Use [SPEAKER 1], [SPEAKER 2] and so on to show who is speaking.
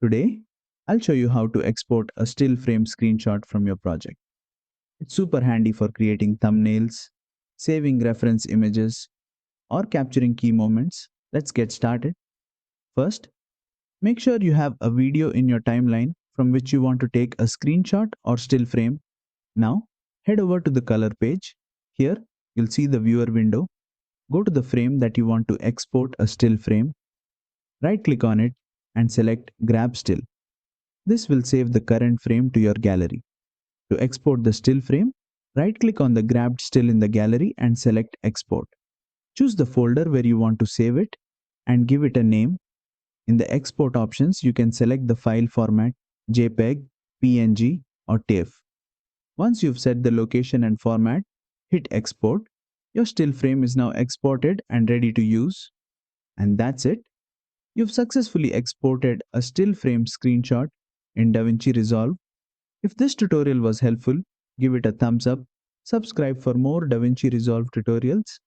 [SPEAKER 1] Today, I'll show you how to export a still frame screenshot from your project. It's super handy for creating thumbnails, saving reference images, or capturing key moments. Let's get started. First, make sure you have a video in your timeline from which you want to take a screenshot or still frame. Now, head over to the color page. Here, you'll see the viewer window. Go to the frame that you want to export a still frame. Right-click on it and select Grab Still. This will save the current frame to your gallery. To export the still frame, right-click on the grabbed still in the gallery and select Export. Choose the folder where you want to save it and give it a name. In the export options, you can select the file format JPEG, PNG, or TIFF. Once you've set the location and format, hit Export. Your still frame is now exported and ready to use. And that's it. You've successfully exported a still frame screenshot in DaVinci Resolve. If this tutorial was helpful, give it a thumbs up, subscribe for more DaVinci Resolve tutorials,